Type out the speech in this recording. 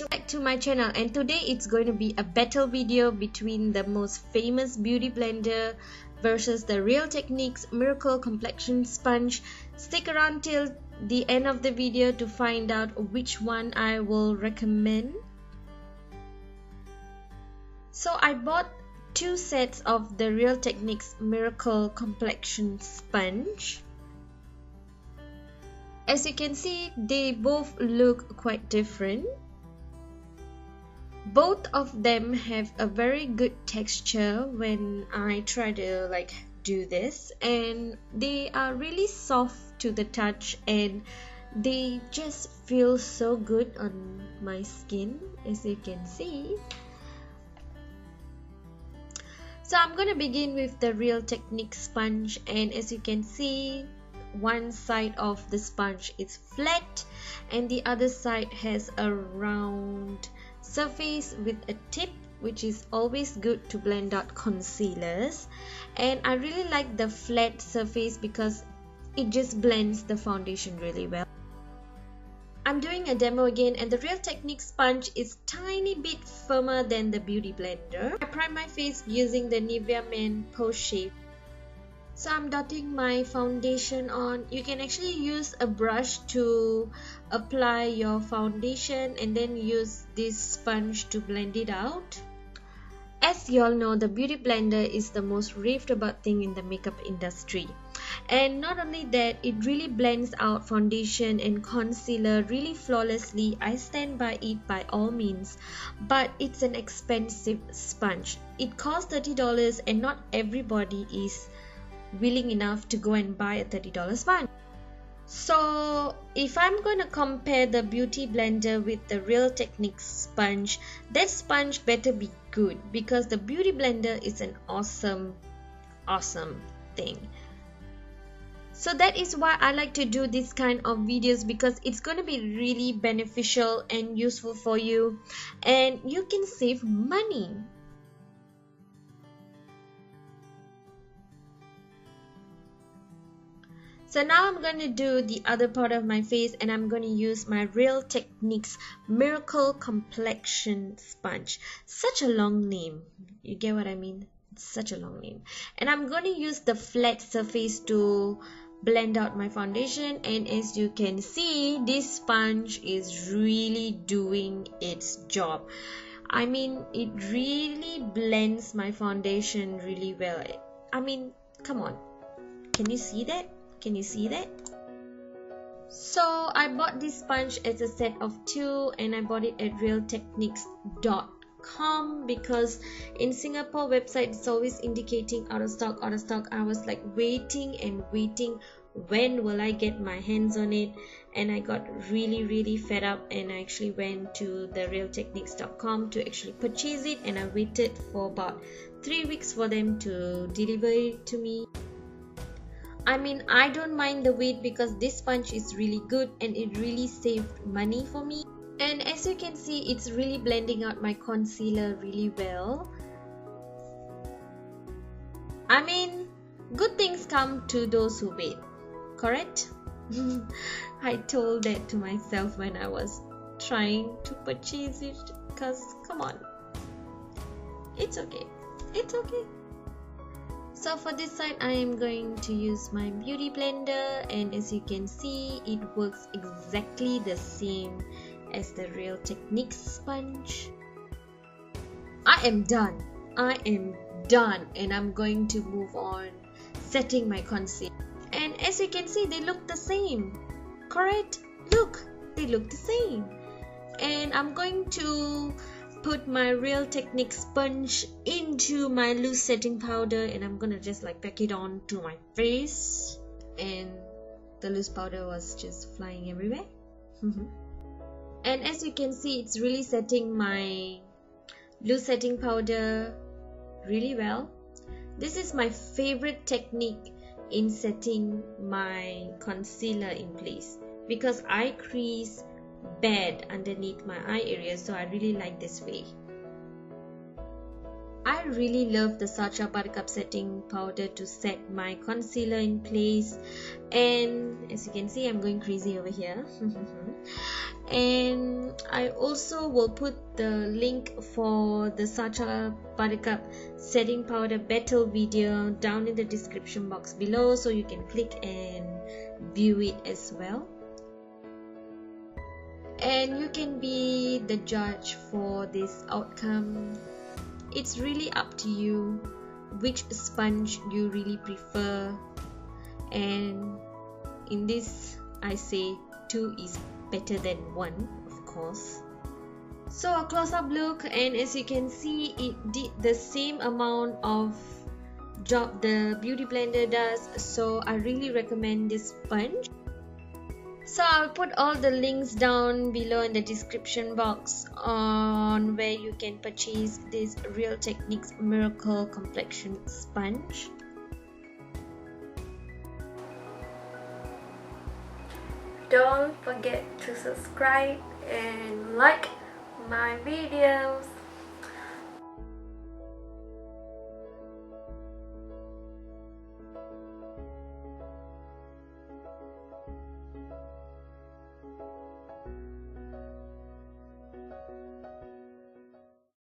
back to my channel, and today it's going to be a battle video between the most famous beauty blender versus the Real Techniques Miracle Complexion Sponge. Stick around till the end of the video to find out which one I will recommend. So I bought two sets of the Real Techniques Miracle Complexion Sponge. As you can see, they both look quite different. Both of them have a very good texture when I try to do this, and they are really soft to the touch and they just feel so good on my skin, as you can see. So I'm gonna begin with the Real Techniques sponge, and as you can see, one side of the sponge is flat and the other side has a round surface with a tip, which is always good to blend out concealers. And I really like the flat surface because it just blends the foundation really well. I'm doing a demo again, and the Real Techniques sponge is tiny bit firmer than the Beauty Blender. I prime my face using the Nivea Men Post Shave. So I'm dotting my foundation on. You can actually use a brush to apply your foundation and then use this sponge to blend it out. As you all know, the Beauty Blender is the most raved about thing in the makeup industry. And not only that, it really blends out foundation and concealer really flawlessly. I stand by it by all means, but it's an expensive sponge. It costs $30 and not everybody is willing enough to go and buy a $30 sponge. So if I'm going to compare the Beauty Blender with the Real Techniques sponge, that sponge better be good, because the Beauty Blender is an awesome thing. So that is why I like to do this kind of videos, because it's going to be really beneficial and useful for you, and you can save money. So now I'm going to do the other part of my face, and I'm going to use my Real Techniques Miracle Complexion Sponge. Such a long name. You get what I mean? It's such a long name. And I'm going to use the flat surface to blend out my foundation, and as you can see, this sponge is really doing its job. I mean, it really blends my foundation really well. I mean, come on. Can you see that? Can you see that? So I bought this sponge as a set of two, and I bought it at realtechniques.com because in Singapore website it's always indicating out of stock, out of stock. I was like waiting and waiting, when will I get my hands on it? And I got really fed up, and I actually went to the realtechniques.com to actually purchase it, and I waited for about 3 weeks for them to deliver it to me. I mean, I don't mind the wait because this sponge is really good and it really saved money for me. And as you can see, it's really blending out my concealer really well. I mean, good things come to those who wait, correct? I told that to myself when I was trying to purchase it, because come on, it's okay, it's okay. So for this side, I am going to use my Beauty Blender, and as you can see, it works exactly the same as the Real Techniques sponge. I am done, and I'm going to move on setting my concealer. And as you can see, they look the same, correct? Look, they look the same. And I'm going to put my Real Techniques sponge into my loose setting powder, and I'm gonna just pack it on to my face, and the loose powder was just flying everywhere. And as you can see, it's really setting my loose setting powder really well. This is my favorite technique in setting my concealer in place, because I crease bad underneath my eye area, so I really like this way. I really love the Sacha Buttercup setting powder to set my concealer in place, and as you can see I'm going crazy over here. And I also will put the link for the Sacha Buttercup setting powder battle video down in the description box below, so you can click and view it as well. And you can be the judge for this outcome. It's really up to you which sponge you really prefer, and in this I say 2 is better than 1, of course. So a close-up look, and as you can see it did the same amount of job the Beauty Blender does, so I really recommend this sponge. So I'll put all the links down below in the description box on where you can purchase this Real Techniques Miracle Complexion Sponge. Don't forget to subscribe and like my videos.